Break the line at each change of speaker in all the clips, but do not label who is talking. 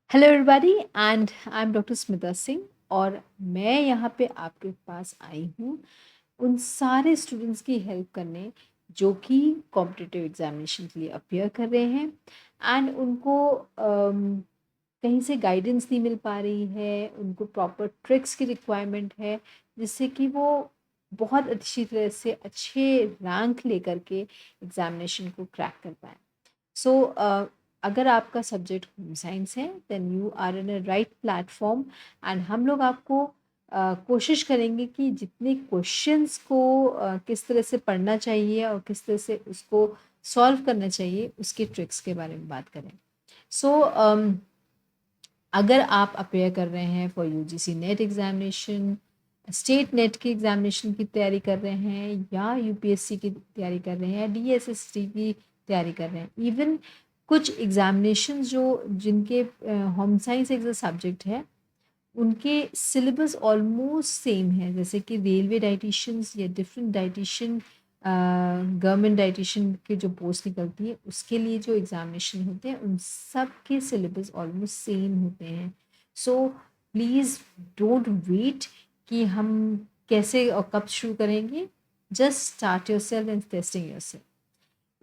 Hello everybody and I am doctor Smita Singh और मैं यहाँ पे आपके पास आई हूँ उन सारे स्टूडेंट्स की हेल्प करने जो कि कॉम्पिटिटिव एग्जामिनेशन के लिए अपियर कर रहे हैं एंड उनको कहीं से गाइडेंस नहीं मिल पा रही है, उनको प्रॉपर ट्रिक्स की रिक्वायरमेंट है जिससे कि वो बहुत अच्छी तरह से अच्छे रैंक लेकर के एग्जामिनेशन को क्रैक कर पाए। सो अगर आपका सब्जेक्ट होम साइंस है then you are in a right platform and हम लोग आपको कोशिश करेंगे कि जितने क्वेश्चंस को किस तरह से पढ़ना चाहिए और किस तरह से उसको सॉल्व करना चाहिए उसके ट्रिक्स के बारे में बात करें। सो अगर आप अपेयर कर रहे हैं for UGC net examination, state net की एग्जामिनेशन की तैयारी कर रहे हैं या यूपीएससी की तैयारी कर रहे हैं या डीएसएसटी की तैयारी कर रहे हैं, इवन कुछ एग्जामिनेशन जो जिनके होम साइंस एक सब्जेक्ट है उनके सिलेबस ऑलमोस्ट सेम है, जैसे कि रेलवे डाइटिशियंस या डिफरेंट डाइटिशियन गवर्नमेंट डाइटिशियन के जो पोस्ट निकलती है उसके लिए जो एग्जामिनेशन होते हैं उन सब के सिलेबस ऑलमोस्ट सेम होते हैं। सो प्लीज़ डोंट वेट कि हम कैसे और कब शुरू करेंगे, just start yourself and testing yourself.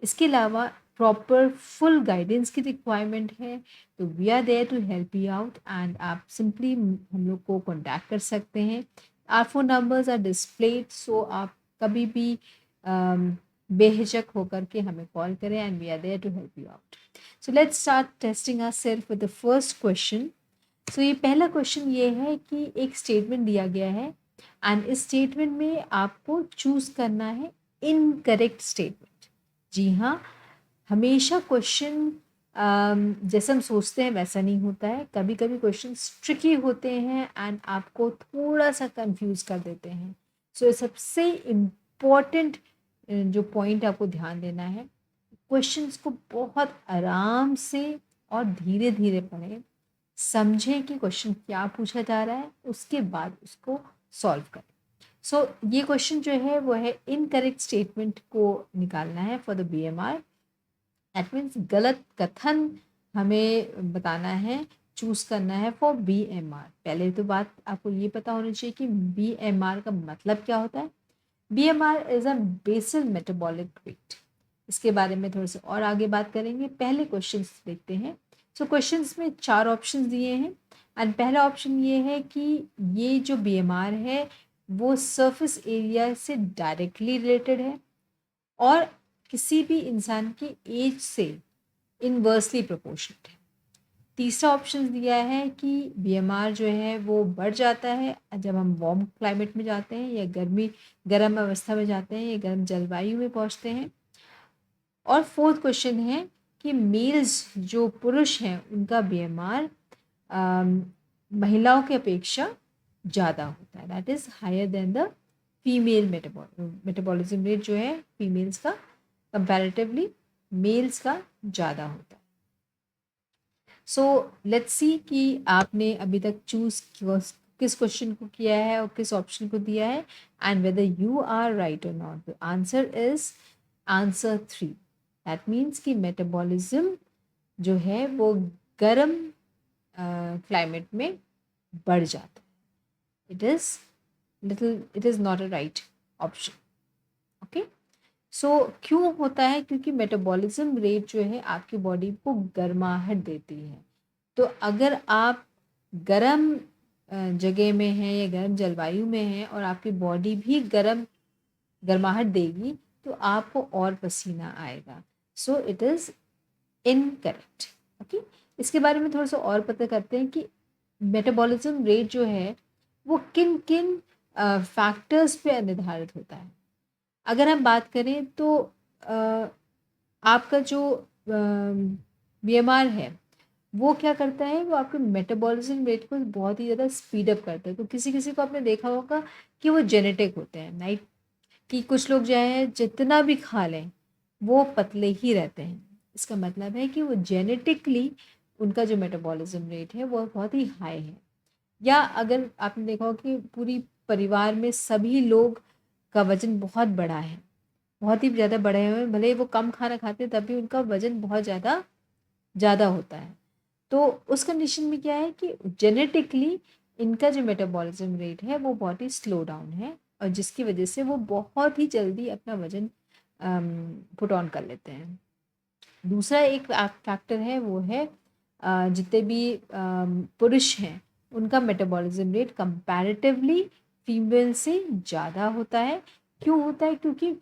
इसके अलावा प्रॉपर फुल गाइडेंस की रिक्वायरमेंट है तो we are there to help you out एंड आप सिंपली हम लोग को कांटेक्ट कर सकते हैं। Our phone numbers are displayed, so आप कभी भी बेहिचक होकर के हमें कॉल करें and we are there to help you out. So let's start testing ourselves with the first question. सो ये पहला क्वेश्चन ये है कि एक स्टेटमेंट दिया गया है एंड इस स्टेटमेंट में आपको चूज करना है इनकरेक्ट स्टेटमेंट। जी हाँ, हमेशा क्वेश्चन जैसे हम सोचते हैं वैसा नहीं होता है, कभी कभी क्वेश्चन ट्रिकी होते हैं एंड आपको थोड़ा सा कंफ्यूज कर देते हैं। सो सबसे इम्पोर्टेंट जो पॉइंट आपको ध्यान देना है, क्वेश्चंस को बहुत आराम से और धीरे धीरे पढ़ें, समझें कि क्वेश्चन क्या पूछा जा रहा है, उसके बाद उसको सॉल्व करें। सो ये क्वेश्चन जो है वो है इनकरेक्ट स्टेटमेंट को निकालना है for the BMR. That means गलत कथन हमें बताना है, चूज करना है फॉर बीएमआर। पहले तो बात आपको ये पता होनी चाहिए कि बीएमआर का मतलब क्या होता है। BMR is a basal metabolic rate. इसके बारे में थोड़ा सा और आगे बात करेंगे, पहले क्वेश्चंस देखते हैं। सो क्वेश्चंस में 4 ऑप्शंस दिए हैं एंड पहला ऑप्शन ये है कि ये जो बीएमआर है वो सरफेस एरिया से डायरेक्टली रिलेटेड है और किसी भी इंसान की एज से इनवर्सली प्रोपोर्शनट है। तीसरा ऑप्शन दिया है कि बीएमआर जो है वो बढ़ जाता है जब हम वार्म क्लाइमेट में जाते हैं या गर्म अवस्था में जाते हैं या गर्म जलवायु में पहुंचते हैं। और फोर्थ क्वेश्चन है कि मेल्स जो पुरुष हैं उनका बीएमआर महिलाओं की अपेक्षा ज़्यादा होता है, that is higher than the female metabolism rate जो है फीमेल्स का कंपैरेटिवली मेल्स का ज़्यादा होता है। सो लेट्स सी कि आपने अभी तक चूज किस क्वेश्चन को किया है और किस ऑप्शन को दिया है and whether you are right और not. The answer is answer 3। That means कि मेटाबॉलिज्म जो है वो गर्म क्लाइमेट में बढ़ जाता है। It is not a right option. Okay, so क्यों होता है? क्योंकि मेटाबॉलिज्म रेट जो है आपकी बॉडी को गर्माहट देती है। तो अगर आप गर्म जगह में हैं या गर्म जलवायु में हैं और आपकी बॉडी भी गर्माहट देगी तो आपको और पसीना आएगा। So it is incorrect. Okay, इसके बारे में थोड़ा सा और पता करते हैं कि मेटाबॉलिज्म रेट जो है वो किन किन फैक्टर्स पे निर्धारित होता है। अगर हम बात करें तो आपका जो बीएमआर है वो क्या करता है, वो आपके मेटाबॉलिज्म रेट को बहुत ही ज़्यादा स्पीड अप करता है। तो किसी किसी को आपने देखा होगा कि वो जेनेटिक होते हैं, राइट, कि कुछ लोग जो है जितना भी खा लें वो पतले ही रहते हैं। इसका मतलब है कि वो जेनेटिकली उनका जो मेटाबॉलिज्म रेट है वो बहुत ही हाई है। या अगर आपने देखा हो कि पूरी परिवार में सभी लोग का वजन बहुत बड़ा है, बहुत ही ज़्यादा बड़े हुए हैं, भले ही वो कम खाना खाते हैं तब भी उनका वजन बहुत ज़्यादा ज़्यादा होता है। तो उस कंडीशन में क्या है कि जेनेटिकली इनका जो मेटाबॉलिज्म रेट है वो बहुत ही स्लो डाउन है, और जिसकी वजह से वो बहुत ही जल्दी अपना वजन पुट ऑन कर लेते हैं। दूसरा एक फैक्टर है वो है जितने भी पुरुष हैं उनका मेटाबॉलिज्म रेट कंपैरेटिवली फीमेल से ज़्यादा होता है। क्यों होता है? क्योंकि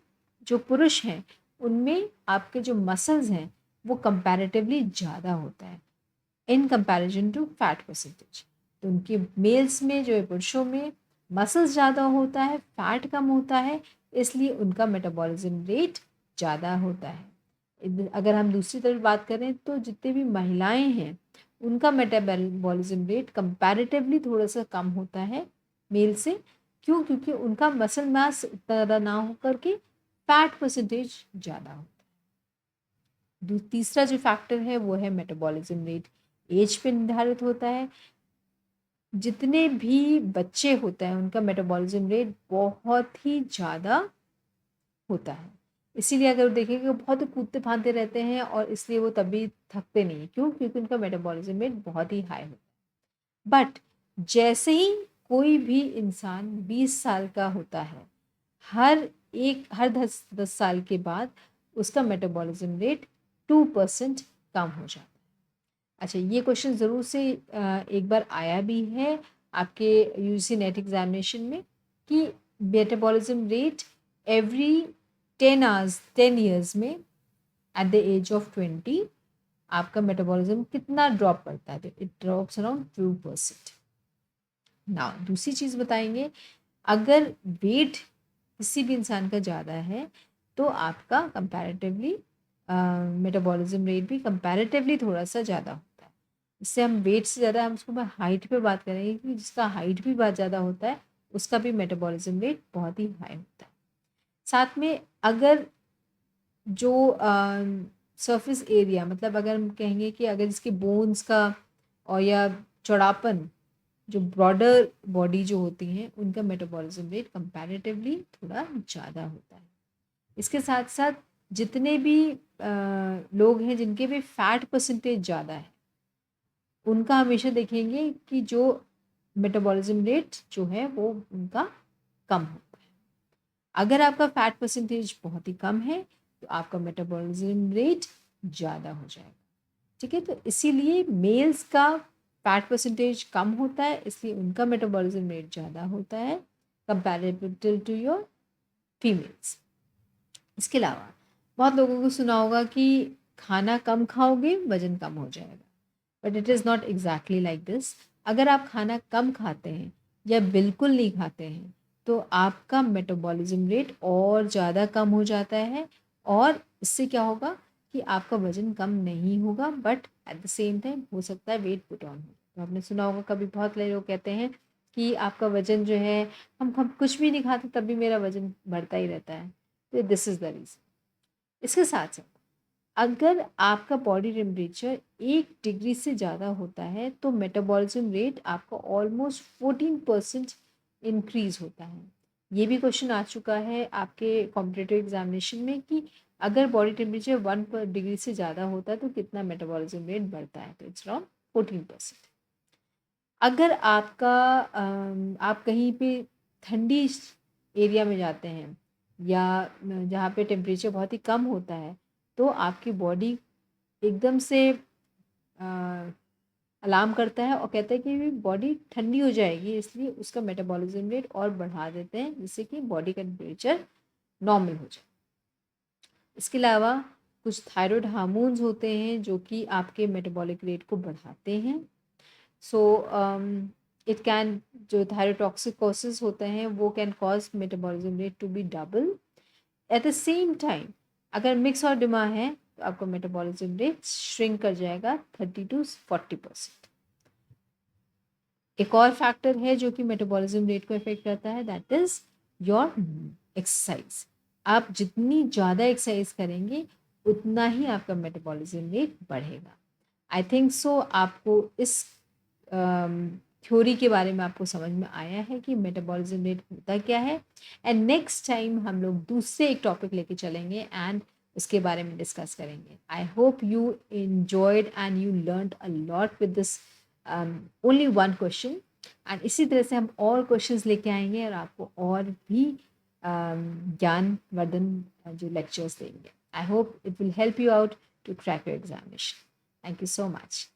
जो पुरुष हैं उनमें आपके जो मसल्स हैं वो कंपैरेटिवली ज़्यादा होता है in comparison to fat percentage. तो उनके मेल्स में जो है, पुरुषों में मसल्स ज़्यादा होता है, फैट कम होता है, इसलिए उनका मेटाबॉलिज्म रेट ज़्यादा होता है। अगर हम दूसरी तरफ बात करें तो जितने भी महिलाएं हैं उनका मेटाबॉलिज्म रेट कंपैरेटिवली थोड़ा सा कम होता है मेल से। क्यों? क्योंकि उनका मसल मास उतना ना हो करके फैट परसेंटेज ज़्यादा होता है। तीसरा जो फैक्टर है वो है मेटाबॉलिज्म रेट एज पे निर्धारित होता है। जितने भी बच्चे होते हैं उनका मेटाबॉलिज्म रेट बहुत ही ज़्यादा होता है, इसीलिए अगर देखेंगे वो बहुत कूदते फांदते रहते हैं और इसलिए वो तभी थकते नहीं। क्यों? क्योंकि उनका मेटाबॉलिज्म रेट बहुत ही हाई होता है। बट जैसे ही कोई भी इंसान 20 साल का होता है, हर 10 साल के बाद उसका मेटाबॉलिज्म रेट 2% कम हो जाता है। अच्छा, ये क्वेश्चन ज़रूर से एक बार आया भी है आपके यूजीसी नेट एग्जामिनेशन में कि मेटाबॉलिज्म रेट एवरी 10 ईयर्स में एट द एज ऑफ 20 आपका मेटाबॉलिज्म कितना ड्रॉप करता है? तो इट ड्रॉप्स अराउंड 2%। नाउ दूसरी चीज़ बताएंगे, अगर वेट किसी भी इंसान का ज़्यादा है तो आपका कंपैरेटिवली मेटाबॉलिज्म रेट भी कंपैरेटिवली थोड़ा सा ज़्यादा होता है। इससे हम वेट से ज़्यादा हम उसको हाइट पे बात करेंगे कि जिसका हाइट भी बहुत ज़्यादा होता है उसका भी मेटाबॉलिज्म रेट बहुत ही हाई होता है। साथ में अगर जो सरफेस एरिया, मतलब अगर हम कहेंगे कि अगर इसके बोन्स का और या चौड़ापन, जो ब्रॉडर बॉडी जो होती हैं उनका मेटाबॉलिज्म रेट कंपैरेटिवली थोड़ा ज़्यादा होता है। इसके साथ साथ जितने भी लोग हैं जिनके भी फैट परसेंटेज ज़्यादा है उनका हमेशा देखेंगे कि जो मेटाबॉलिज्म रेट जो है वो उनका कम होता है। अगर आपका फैट परसेंटेज बहुत ही कम है तो आपका मेटाबॉलिज्म रेट ज़्यादा हो जाएगा। ठीक है, तो इसीलिए मेल्स का फैट परसेंटेज कम होता है, इसलिए उनका मेटाबॉलिज्म रेट ज़्यादा होता है कंपैरेटिव टू योर फीमेल्स। इसके अलावा बहुत लोगों को सुना होगा कि खाना कम खाओगे वजन कम हो जाएगा, but it is not exactly like this. अगर आप खाना कम खाते हैं या बिल्कुल नहीं खाते हैं तो आपका मेटाबॉलिज्म रेट और ज़्यादा कम हो जाता है, और इससे क्या होगा कि आपका वजन कम नहीं होगा, but at the same time हो सकता है वेट पुट ऑन हो। तो आपने सुना होगा कभी बहुत लोग कहते हैं कि आपका वजन जो है, हम कुछ भी नहीं खाते तब भी मेरा वजन बढ़ता ही रहता है। तो दिस इज़ द रीज़न। इसके साथ साथ अगर आपका बॉडी टेम्परेचर 1 डिग्री से ज़्यादा होता है तो मेटाबॉलिज्म रेट आपका ऑलमोस्ट 14% इंक्रीज होता है। ये भी क्वेश्चन आ चुका है आपके कॉम्पिटिटिव एग्जामिनेशन में कि अगर बॉडी टेम्परेचर 1 डिग्री से ज़्यादा होता है तो कितना मेटाबॉलिज्म रेट बढ़ता है? तो इट्स अराउंड 14%। अगर आपका आप कहीं पे ठंडी एरिया में जाते हैं या जहाँ पे टेम्परेचर बहुत ही कम होता है तो आपकी बॉडी एकदम से अलार्म करता है और कहता है कि बॉडी ठंडी हो जाएगी, इसलिए उसका मेटाबॉलिज्म रेट और बढ़ा देते हैं जिससे कि बॉडी का टेम्परेचर नॉर्मल हो जाए। इसके अलावा कुछ थायराइड हार्मोन्स होते हैं जो कि आपके मेटाबॉलिक रेट को बढ़ाते हैं। सो इट कैन, जो थायरोटॉक्सिकोसिस होते हैं वो can cause metabolism rate to be double. At the same time अगर मिक्स और डिमा है तो आपका मेटाबॉलिज्म रेट श्रिंक कर जाएगा 30 to 40%। एक और फैक्टर है जो कि मेटाबॉलिज्म रेट को इफेक्ट करता है, दैट इज योर एक्सरसाइज। आप जितनी ज़्यादा एक्सरसाइज करेंगे उतना ही आपका मेटाबॉलिज्म रेट बढ़ेगा। आई थिंक सो आपको इस थ्योरी के बारे में आपको समझ में आया है कि मेटाबॉलिज्म रेट होता क्या है। एंड नेक्स्ट टाइम हम लोग दूसरे एक टॉपिक लेके चलेंगे एंड उसके बारे में डिस्कस करेंगे। I hope you enjoyed and you learned a lot with this only one question। And इसी तरह से हम और क्वेश्चंस लेके आएंगे और आपको और भी ज्ञानवर्धन जो लेक्चर्स देंगे। I hope it will help you out to crack your examination. Thank you so much.